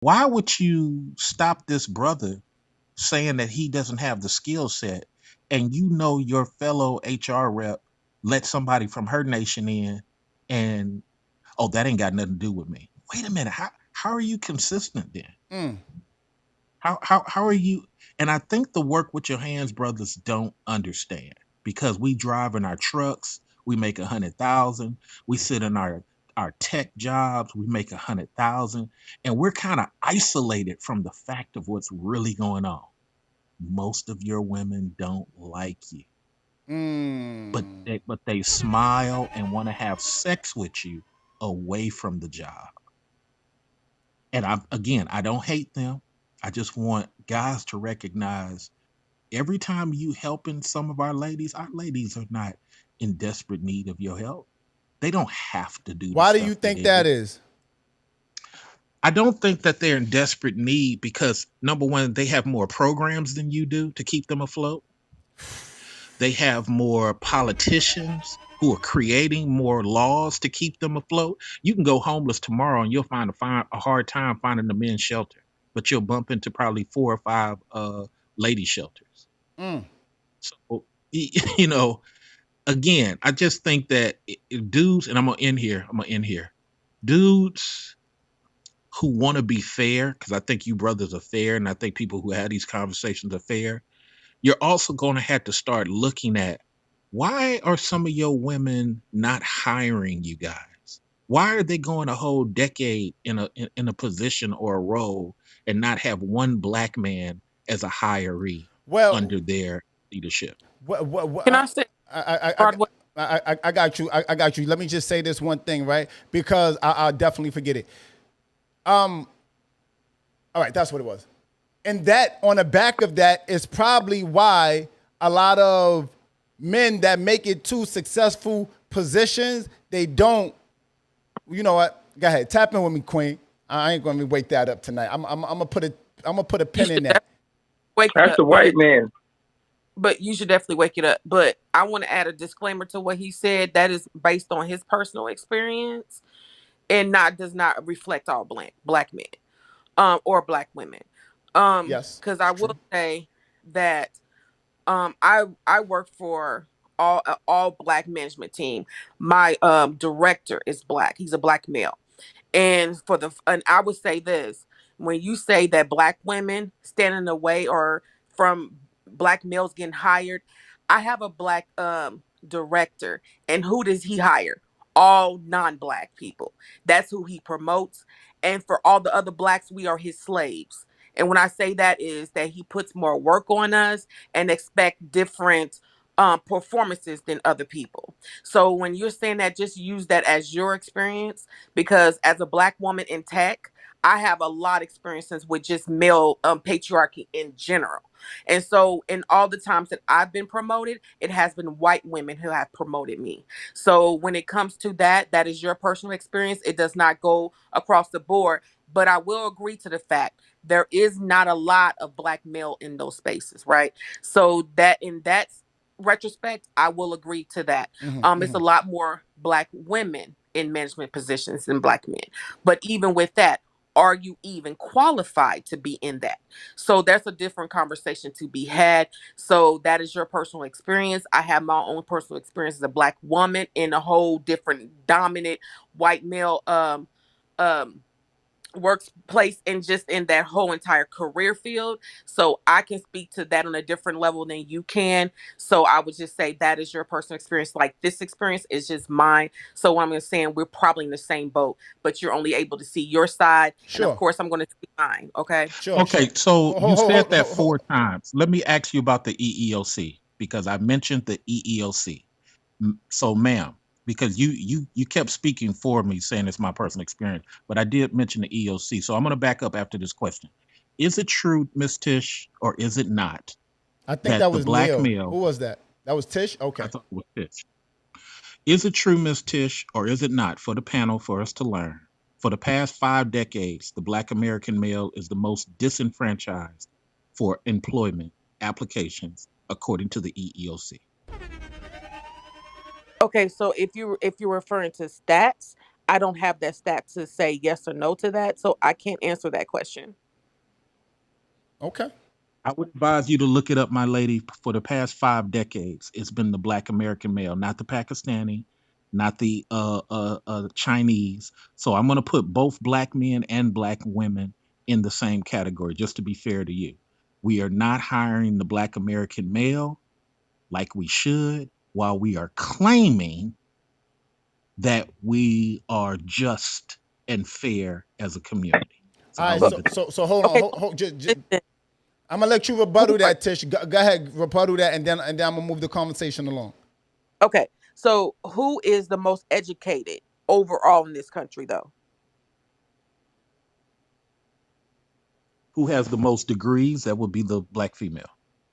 Why would you stop this brother saying that he doesn't have the skill set, and you know your fellow HR rep let somebody from her nation in, and oh, that ain't got nothing to do with me. Wait a minute, how are you consistent then? Mm. How are you? And I think the work with your hands brothers don't understand, because we drive in our trucks, we make 100,000. We sit in our tech jobs, we make 100,000, and we're kind of isolated from the fact of what's really going on. Most of your women don't like you, but Mm. they smile and want to have sex with you away from the job. And I don't hate them. I just want guys to recognize every time you helping some of our ladies are not in desperate need of your help. They don't have to do the Why do you stuff that think they that do. is? I don't think that they're in desperate need because, number one, they have more programs than you do to keep them afloat. They have more politicians who are creating more laws to keep them afloat. You can go homeless tomorrow and you'll a hard time finding a men's shelter, but you'll bump into probably four or five lady shelters. Mm. So, you know, again, I just think that dudes, and I'm gonna end here. Dudes who want to be fair, because I think you brothers are fair, and I think people who have these conversations are fair. You're also going to have to start looking at, why are some of your women not hiring you guys? Why are they going a whole decade in a position or a role and not have one black man as a hiree Well, under their leadership? what Can I say Broadway? I got you. I got you. Let me just say this one thing, right? Because I'll definitely forget it. All right, that's what it was. And that on the back of that is probably why a lot of men that make it to successful positions, they don't. You know what? Go ahead, tap in with me, Queen. I ain't gonna wake that up tonight. I'm gonna put a You pin in should that. definitely wake it That's up, the white man. but you should definitely wake it up. But I want to add a disclaimer to what he said. That is based on his personal experience and not does not reflect all black men, or black women. Yes, Because I it's will true. say that I work for all black management team. My director is black. He's a black male. And I would say this, when you say that black women stand in the way or from black males getting hired, I have a black director, and who does he hire? All non-black people. That's who he promotes. And for all the other blacks, we are his slaves. And when I say that is that he puts more work on us and expect different performances than other people. So when you're saying that, just use that as your experience, because as a black woman in tech, I have a lot of experiences with just male patriarchy in general. And so, in all the times that I've been promoted, it has been white women who have promoted me. So, when it comes to that, that is your personal experience. It does not go across the board. But I will agree to the fact there is not a lot of black male in those spaces, right? So, that in that retrospect, I will agree to that. It's a lot more black women in management positions than black men. But even with that, are you even qualified to be in that? So that's a different conversation to be had. So that is your personal experience. I have my own personal experience as a black woman in a whole different dominant white male um workplace and just in that whole entire career field. So I can speak to that on a different level than you can. So I would just say that is your personal experience. Like this experience is just mine. So what I'm saying, we're probably in the same boat, but you're only able to see your side. And of Sure, course, I'm going to see mine. Okay. sure, Okay, sure. so Hold, you hold, said hold, that hold, hold. four times. Let me ask you about the EEOC, because I mentioned the EEOC. So, ma'am, because you kept speaking for me, saying it's my personal experience, but I did mention the EEOC. So I'm going to back up after this question. Is it true, Miss Tish, or is it not, I think that that the was black Neil. Who male? was that? That was Tish. I Okay. thought it was Tish. Is it true, Miss Tish, or is it not, for the panel, for us to learn? For the past 5 decades, the Black American male is the most disenfranchised for employment applications, according to the EEOC. Okay, so if you're referring to stats, I don't have that stat to say yes or no to that, so I can't answer that question. Okay. I would advise you to look it up, my lady. For the past 5 decades, it's been the Black American male, not the Pakistani, not the Chinese. So I'm going to put both black men and black women in the same category, just to be fair to you. We are not hiring the Black American male like we should, while we are claiming that we are just and fair as a community. So All I'll right. leave So it there. so so hold on. Okay, listen, I'm gonna let you who rebuttal are that, Tish. Go ahead, rebuttal that, and then I'm gonna move the conversation along. okay? So who is the most educated overall in this country, though? Who has the most degrees? That would be the black female.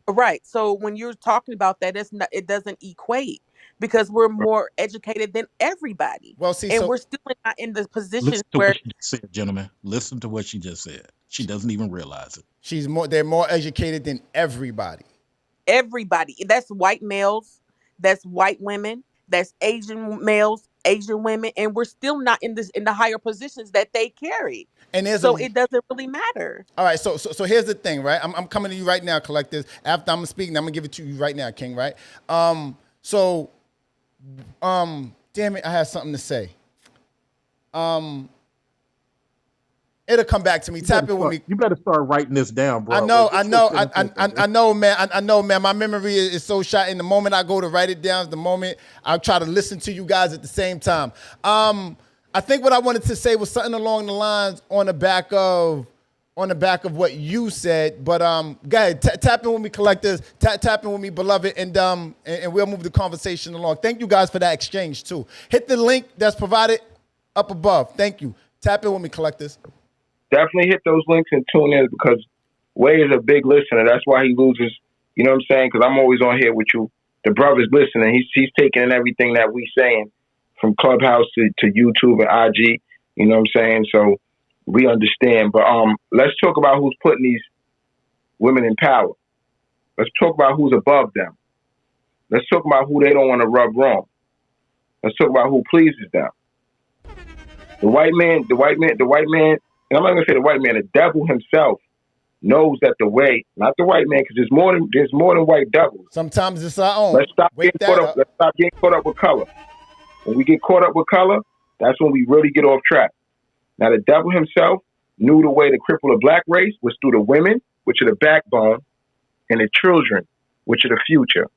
Right. So when you're talking about that, it's not, it doesn't equate because we're more educated than everybody, Well, see, and so we're still not in the positions Listen to where what she just said, gentlemen. Listen to what she just said. She doesn't even realize it. they're more educated than everybody. everybody. That's white males, that's white women, that's Asian males, Asian women, and we're still not in this in the higher positions that they carry. And there's So a it doesn't really matter. all right. So here's the thing, right? I'm coming to you right now, collectors. After I'm speaking, I'm gonna give it to you right now, King. Right? So damn it, I had something to say. Um, it'll come back to me. Tap in with me. You better start writing this down, I Broadway. know, I Get your know, pen and paper, I man. know, man. I know, man. My memory is so shot. In the moment I go to write it down, is the moment I try to listen to you guys at the same time. I think what I wanted to say was something along the lines on the back of what you said. But go ahead, tap in with me, collectors. Tap in with me, beloved, and we'll move the conversation along. Thank you guys for that exchange too. Hit the link that's provided up above. Thank you. Tap in with me, collectors. Definitely hit those links and tune in because Way is a big listener. That's why he loses. You know what I'm saying? Because I'm always on here with you. The brother's listening. He's taking in everything that we saying from Clubhouse to YouTube and IG. You know what I'm saying? So we understand. But let's talk about who's putting these women in power. Let's talk about who's above them. Let's talk about who they don't want to rub wrong. Let's talk about who pleases them. The white man, and I'm not gonna say the white man, the devil himself knows that the way, not the white man, because there's more than white devils. Sometimes it's our own. Let's stop Wake getting caught that up. up. Let's stop getting caught up with color. When we get caught up with color, that's when we really get off track. Now the devil himself knew the way to cripple the black race was through the women, which are the backbone, and the children, which are the future.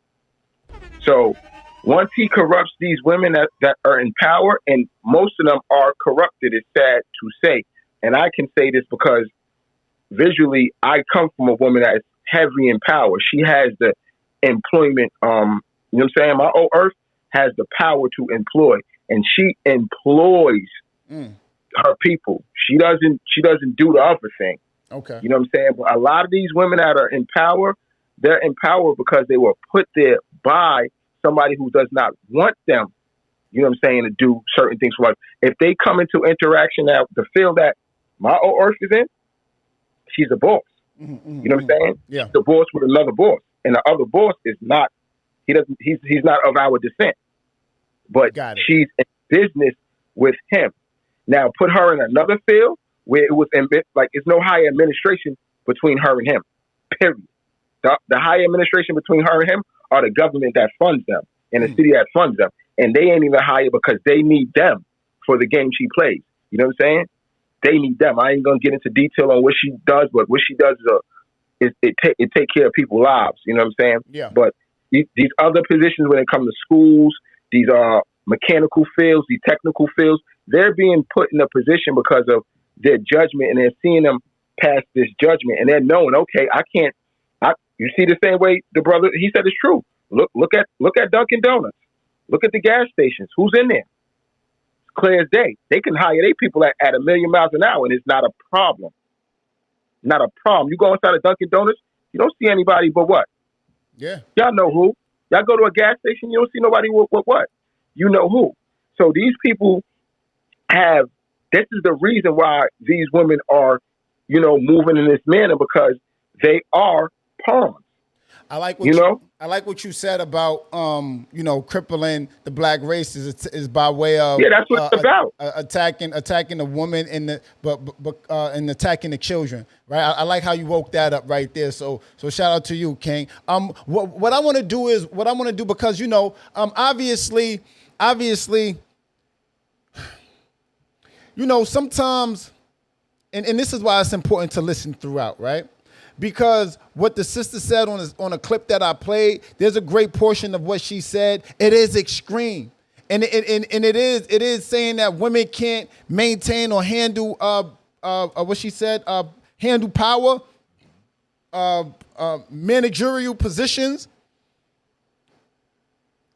So once he corrupts these women that are in power, and most of them are corrupted, it's sad to say. And I can say this because visually, I come from a woman that is heavy in power. She has the employment, you know what I'm saying? My old earth has the power to employ, and she employs her people. She doesn't do the other thing. Okay. You know what I'm saying? But a lot of these women that are in power, they're in power because they were put there by somebody who does not want them, you know what I'm saying, to do certain things for life. If they come into interaction now, the field that my old earth is in, she's a boss. You know what I'm saying? Yeah. She's the boss with another boss. And the other boss is not, he's not of our descent. But Got it. she's in business with him. Now put her in another field where it was like it's no higher administration between her and him. Period. The higher administration between her and him are the government that funds them and the city that funds them. And they ain't even higher because they need them for the game she plays. You know what I'm saying? They need them. I ain't gonna get into detail on what she does, but what she does is it take care of people's lives. You know what I'm saying? Yeah. But these other positions, when it comes to schools, these mechanical fields, these technical fields, they're being put in a position because of their judgment, and they're seeing them pass this judgment, and they're knowing, okay, I can't. You see the same way the brother he said it's true. Look at Dunkin' Donuts. Look at the gas stations. Who's in there? Clear as day. They can hire their people at 1,000,000 miles an hour, and it's not a problem. Not a problem. You go inside a Dunkin' Donuts, you don't see anybody but what? Yeah. Y'all know who. Y'all go to a gas station, you don't see nobody with what? You know who. So these people have, this is the reason why these women are, moving in this manner, because they are pawns. You know? I like what you said about crippling the black race is by way Yeah, of that's what it's about. attacking the woman and the but and attacking the children, right? I like how you woke that up right there. So shout out to you, King. What I want to do is what I want to do because obviously sometimes and this is why it's important to listen throughout, right? Because what the sister said on a clip that I played, there's a great portion of what she said. It is extreme, and it is saying that women can't maintain or handle what she said handle power, managerial positions.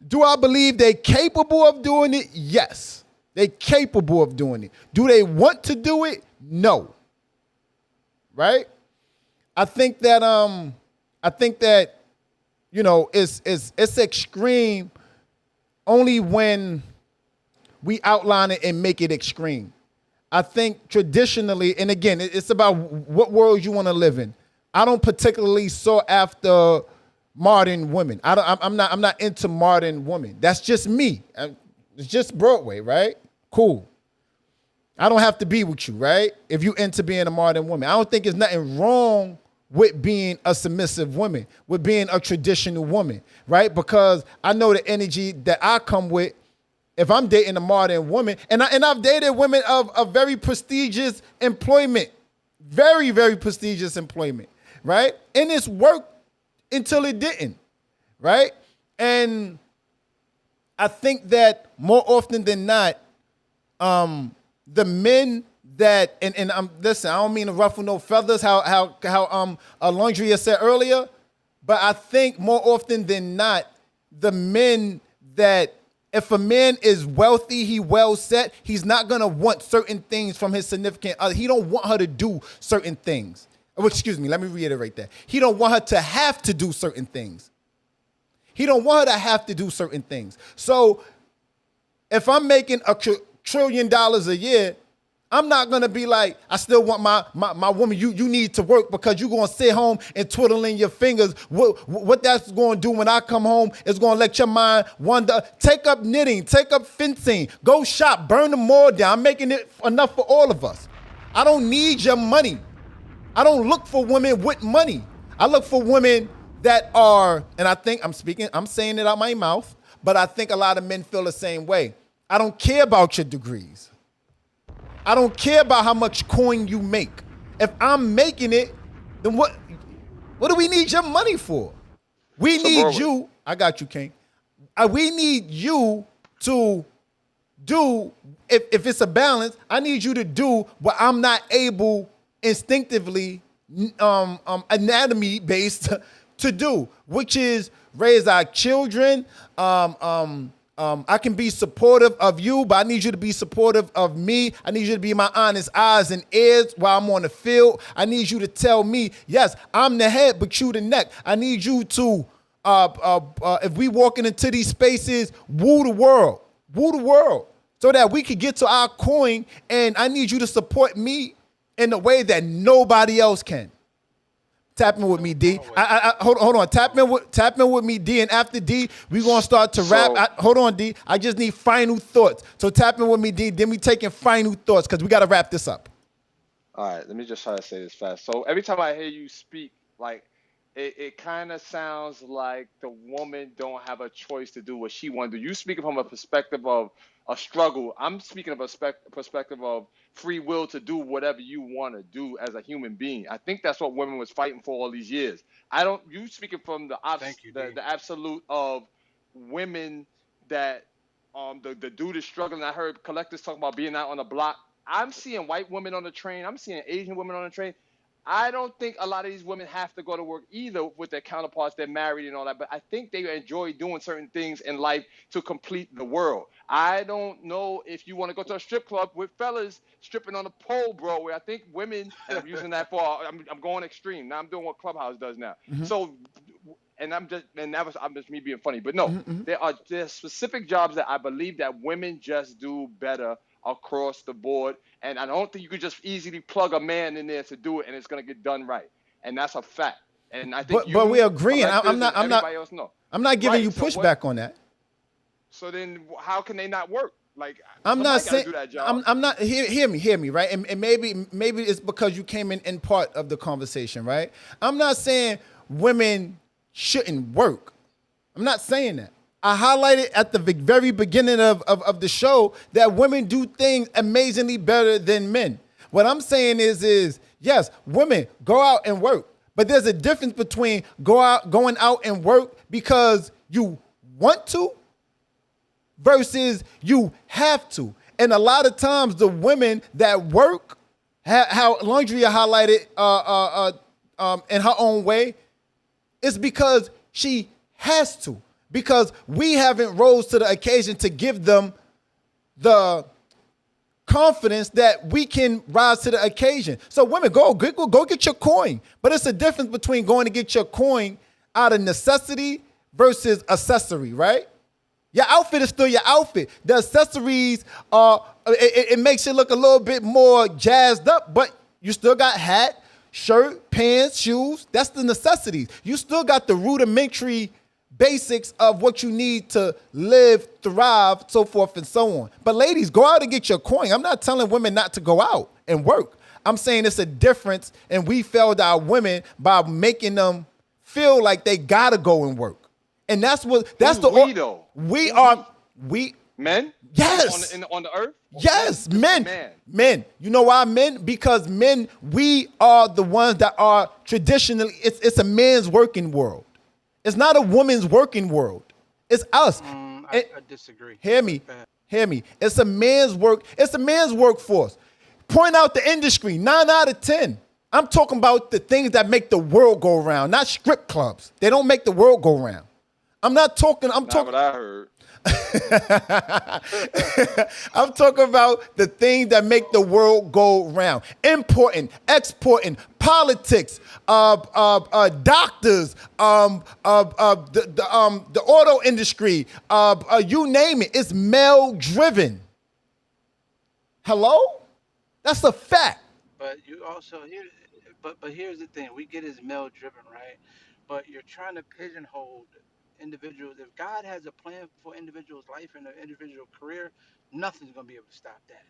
Do I believe they're capable of doing it? Yes, they're capable of doing it. Do they want to do it? No. Right? I think that it's extreme only when we outline it and make it extreme. I think traditionally, and again, it's about what world you want to live in. I don't particularly sought after modern women. I'm not into modern women. That's just me. It's just Broadway, right? Cool. I don't have to be with you, right? If you into being a modern woman. I don't think there's nothing wrong with being a submissive woman, with being a traditional woman, right? Because I know the energy that I come with if I'm dating a modern woman, and I've dated women of very prestigious employment, very, very prestigious employment, right? And it's worked until it didn't, right? And I think that more often than not, the men that and I'm listen, I don't mean to ruffle no feathers, how Laundry said earlier, but I think more often than not, the men that if a man is wealthy, he well set, he's not gonna want certain things from his significant other. He don't want her to do certain things. Oh, excuse me, let me reiterate that. He don't want her to have to do certain things. He don't want her to have to do certain things. So if I'm making $1 trillion a year, I'm not gonna be like, I still want my woman. You need to work because you're gonna sit home and twiddling your fingers. What that's gonna do when I come home is gonna let your mind wander. Take up knitting, take up fencing, go shop, burn the mall down. I'm making it enough for all of us. I don't need your money. I don't look for women with money. I look for women that are, and I think I'm saying it out my mouth, but I think a lot of men feel the same way. I don't care about your degrees. I don't care about how much coin you make. If I'm making it, then what do we need your money for? We So, need Broadway. you. I got you, King. We need you to do, if it's a balance, I need you to do what I'm not able instinctively, anatomy based to do, which is raise our children. I can be supportive of you, but I need you to be supportive of me. I need you to be my honest eyes and ears while I'm on the field. I need you to tell me, yes, I'm the head, but you the neck. I need you to, if we walking into these spaces, woo the world, so that we could get to our coin. And I need you to support me in a way that nobody else can. Tap in with me, D. Hold on. Tap in with me, D. And after D, we gonna start to rap. Hold on, D. I just need final thoughts. So tap in with me, D. Then we taking final thoughts because we gotta wrap this up. All right, let me just try to say this fast. So every time I hear you speak, like it kind of sounds like the woman don't have a choice to do what she want to do. You speaking from a perspective of a struggle. I'm speaking of a perspective of free will to do whatever you want to do as a human being. I think that's what women was fighting for all these years. I don't. You speaking from Thank you, D. the absolute of women that the dude is struggling. I heard collectors talking about being out on the block. I'm seeing white women on the train. I'm seeing Asian women on the train. I don't think a lot of these women have to go to work either with their counterparts. They're married and all that, but I think they enjoy doing certain things in life to complete the world. I don't know if you want to go to a strip club with fellas stripping on a pole, bro. Where I think women, and I'm using that for, I'm going extreme. Now I'm doing what Clubhouse does now. So, and I'm just me being funny, but no, there's specific jobs that I believe that women just do better across the board. And I don't think you could just easily plug a man in there to do it and it's going to get done right. And that's a fact. And I think but we're you, agreeing. collectors, and everybody else know. I'm not giving you Right. So what? pushback on that. So then, how can they not work? Like I'm not somebody got to saying do that job. I'm not hear me right, and maybe it's because you came in part of the conversation, right? I'm not saying women shouldn't work. I'm not saying that. I highlighted at the very beginning of the show that women do things amazingly better than men. What I'm saying is yes, women go out and work, but there's a difference between going out and work because you want to versus you have to. And a lot of times the women that work, how Laundria highlighted in her own way, it's because she has to. Because we haven't rose to the occasion to give them the confidence that we can rise to the occasion. So women, go get your coin. But it's a difference between going to get your coin out of necessity versus accessory, right? Your outfit is still your outfit. The accessories are it makes it look a little bit more jazzed up, but you still got hat, shirt, pants, shoes. That's the necessities. You still got the rudimentary basics of what you need to live, thrive, so forth and so on. But ladies, go out and get your coin. I'm not telling women not to go out and work. I'm saying it's a difference, and we failed our women by making them feel like they gotta go and work. And that's Who's the we though? we are we Men? yes On the earth? yes Men. men. You know why men? Because men, we are the ones that are traditionally. It's a man's working world. It's not a woman's working world. It's us. I disagree. Hear me. Hear me. It's a man's work. It's a man's workforce. Point out the industry. 9 out of 10. I'm talking about the things that make the world go around, not strip clubs. They don't make the world go around. I'm not talking. I'm Not talking. what I heard. I'm talking about the things that make the world go round. Importing, exporting, politics, doctors, the auto industry, you name it. It's male driven. Hello? That's a fact. But you also here, but here's the thing: we get as male driven, right? But you're trying to pigeonhole individuals. If God has a plan for individuals' life and their individual career, nothing's gonna be able to stop that.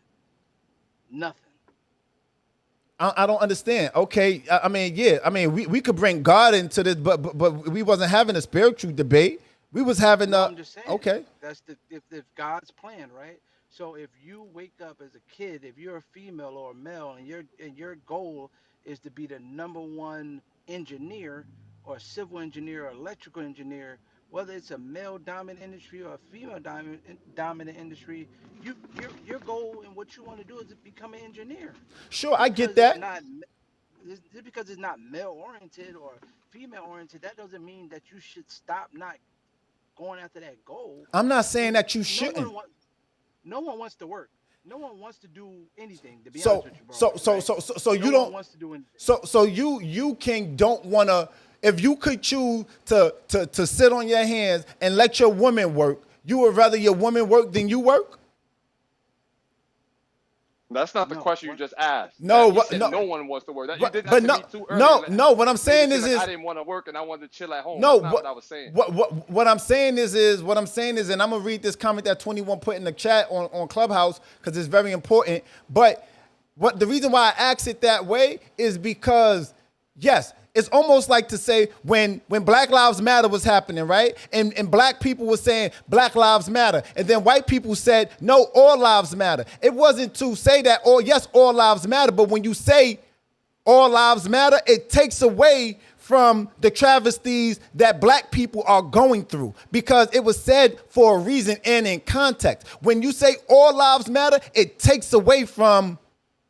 Nothing. I don't understand. Okay, I mean, yeah, I mean, we could bring God into this, but we wasn't having a spiritual debate. We was having No, I'm just saying. okay. That's the if God's plan, right? So if you wake up as a kid, if you're a female or a male, and your goal is to be the number one engineer or civil engineer or electrical engineer, whether it's a male dominant industry or a female dominant industry, your goal and what you want to do is to become an engineer. Sure, Just I get because it's that. not just because it's not male oriented or female oriented, that doesn't mean that you should stop not going after that goal. I'm not saying that you No shouldn't. one wants. No one wants to work. No one wants to do anything. To be honest So with you, bro. so No you one don't. wants to do anything. So you can don't wanna. If you could choose to sit on your hands and let your woman work, you would rather your woman work than you work. That's not the No. question you just asked. No, You what- said no. no one wants to work. That, you But did that but to no me too early. no. What I'm Made saying it seem is like I didn't want to work and I wanted to chill at home. no. That's not what I was saying. What I'm saying is what I'm saying is, and I'm gonna read this comment that 21 put in the chat on Clubhouse because it's very important. But what the reason why I ask it that way is because yes, it's almost like to say when Black Lives Matter was happening, right? And black people were saying Black Lives Matter. And then white people said, no, all lives matter. It wasn't to say that, oh, yes, all lives matter. But when you say all lives matter, it takes away from the travesties that black people are going through because it was said for a reason and in context. When you say all lives matter, it takes away from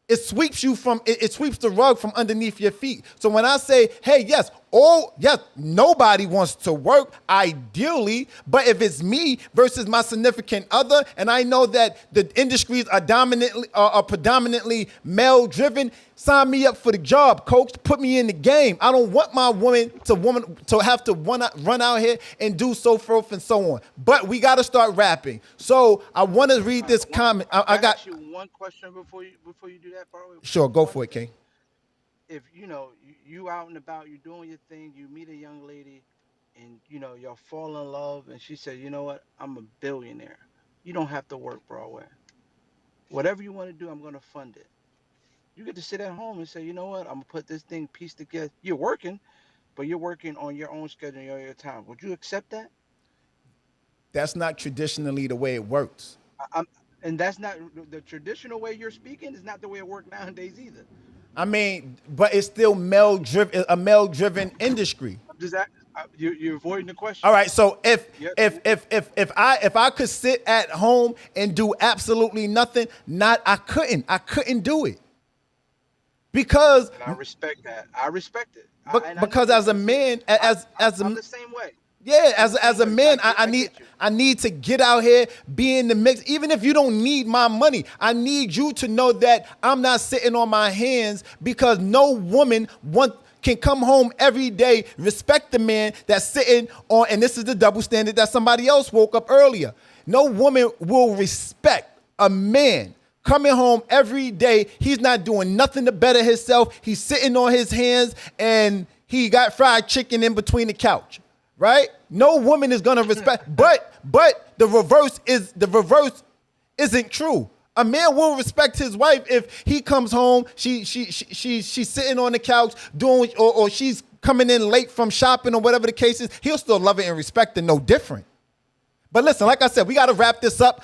it sweeps you from it sweeps the rug from underneath your feet. So when I say, hey, yes, nobody wants to work ideally, but if it's me versus my significant other, and I know that the industries are predominantly male driven, sign me up for the job, coach. Put me in the game. I don't want my woman to have to run out here and do so forth and so on. But we got to start rapping. So I want to read this comment. I Can I got ask you one question before you do that, bro? sure. Go for it, King. if you out and about, you doing your thing, you meet a young lady, and y'all fall in love, and she said, you know what, I'm a billionaire. You don't have to work Broadway. Whatever you want to do, I'm gonna fund it. You get to sit at home and say, you know what, I'm gonna put this thing piece together. You're working, but you're working on your own schedule, your time. Would you accept that? That's not traditionally the way it works. I'm, and that's not the traditional way you're speaking. Is not the way it works nowadays either. I mean, but it's still male driven, a male driven industry. Does that you're avoiding the All question? right. So if Yeah. if if if if I could sit at home and do absolutely nothing, not I couldn't do it because And I respect that. I respect it. And I know because what as a you're saying. man, I, as I'm a the same way. yeah, I'm the as same a way. So man, I I need get you. to get out here, be in the mix. Even if you don't need my money, I need you to know that I'm not sitting on my hands because no woman can come home every day, respect the man that's sitting on, and this is the double standard that somebody else woke up earlier. No woman will respect a man coming home every day. He's not doing nothing to better himself. He's sitting on his hands and he got fried chicken in between the couch. Right? No woman is gonna respect, but the reverse isn't true. A man will respect his wife if he comes home, she's sitting on the couch doing or she's coming in late from shopping or whatever the case is. He'll still love it and respect it, no different. But listen, like I said, we got to wrap this up.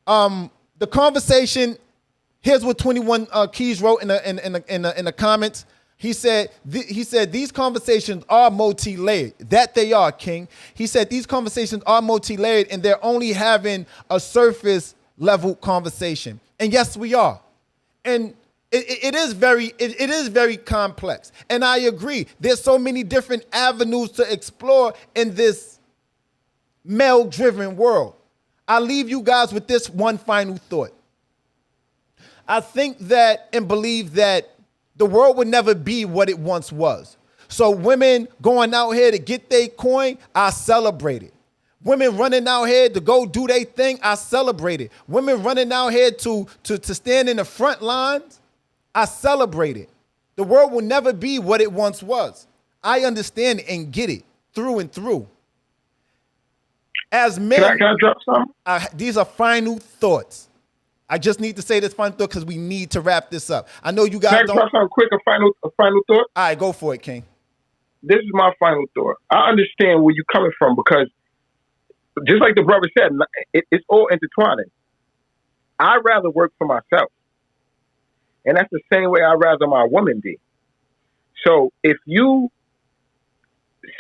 The conversation. Here's what 21 Keys wrote in the comments. He said these conversations are multi-layered. That they are, King. He said these conversations are multi-layered and they're only having a surface level conversation. And yes, we are. And it is very complex. And I agree. There's so many different avenues to explore in this male-driven world. I'll leave you guys with this one final thought. I think that and believe that the world would never be what it once was. So women going out here to get their coin, I celebrate it. Women running out here to go do their thing, I celebrate it. Women running out here to stand in the front lines, I celebrate it. The world will never be what it once was. I understand and get it through and through. As men, Can I drop something? these are final thoughts. I just need to say this final thought because we need to wrap this up. I know you Can guys I don't. drop something quick? A final thought. All right, go for it, King. This is my final thought. I understand where you're coming from because, just like the brother said, it's all intertwining. I'd rather work for myself, and that's the same way I'd rather my woman be. So if you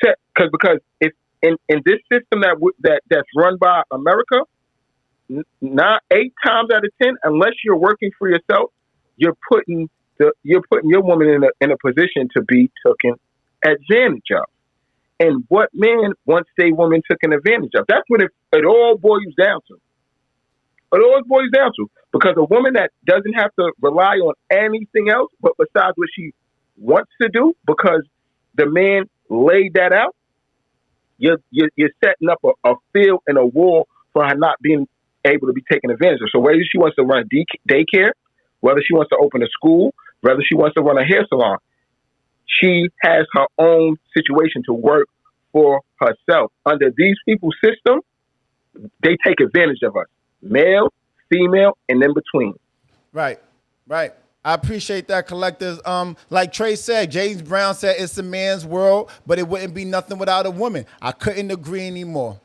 set, because if in this system that's run by America, not 8 times out of 10, unless you're working for yourself, you're putting your woman in a position to be taken advantage of. And what man wants a woman taken advantage of? That's what it all boils down to. It all boils down to because a woman that doesn't have to rely on anything else but besides what she wants to do, because the man laid that out, you're setting up a field and a wall for her not being able to be taken advantage of. So whether she wants to run a daycare, whether she wants to open a school, whether she wants to run a hair salon, she has her own situation to work for herself. Under these people's system, they take advantage of us, male, female, and in between. Right. I appreciate that, collectors. Like Trey said, James Brown said it's a man's world, but it wouldn't be nothing without a woman. I couldn't agree anymore.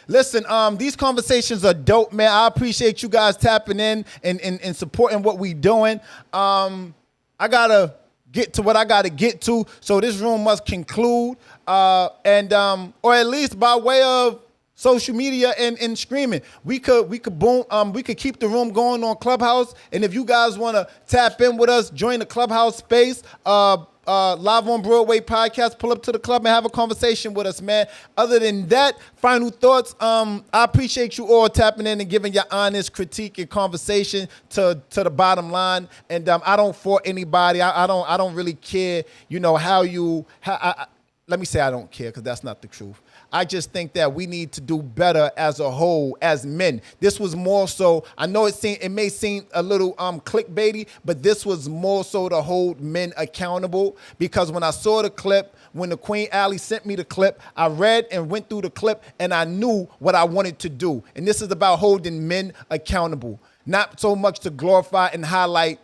Listen, these conversations are dope, man. I appreciate you guys tapping in and supporting what we doing. I gotta get to what I gotta get to, so this room must conclude. Or at least by way of social media and screaming, we could keep the room going on Clubhouse. And if you guys want to tap in with us, join the Clubhouse space. Live on Broadway podcast, pull up to the club and have a conversation with us, man. Other than that, final thoughts. I appreciate you all tapping in and giving your honest critique and conversation to the bottom line. And I don't fault anybody. I don't really care. You know how let me say I don't care because that's not the truth. I just think that we need to do better as a whole, as men. This was more so, I know it may seem a little clickbaity, but this was more so to hold men accountable, because when I saw the clip, when the Queen Allie sent me the clip, I read and went through the clip and I knew what I wanted to do. And this is about holding men accountable, not so much to glorify and highlight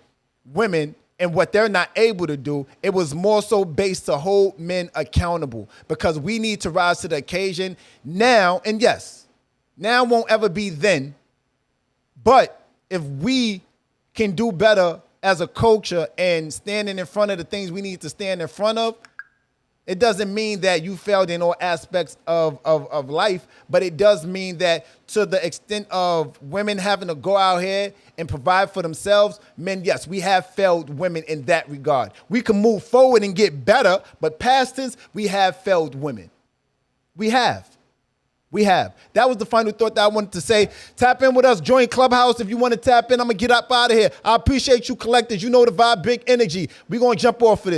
women and what they're not able to do. It was more so based to hold men accountable, because we need to rise to the occasion now. And yes, now won't ever be then. But if we can do better as a culture and standing in front of the things we need to stand in front of, it doesn't mean that you failed in all aspects of life, but it does mean that to the extent of women having to go out here and provide for themselves, men, yes, we have failed women in that regard. We can move forward and get better, but past tense, we have failed women. We have. We have. That was the final thought that I wanted to say. Tap in with us. Join Clubhouse if you want to tap in. I'm going to get up out of here. I appreciate you, collectors. You know the vibe, big energy. We're going to jump off of this.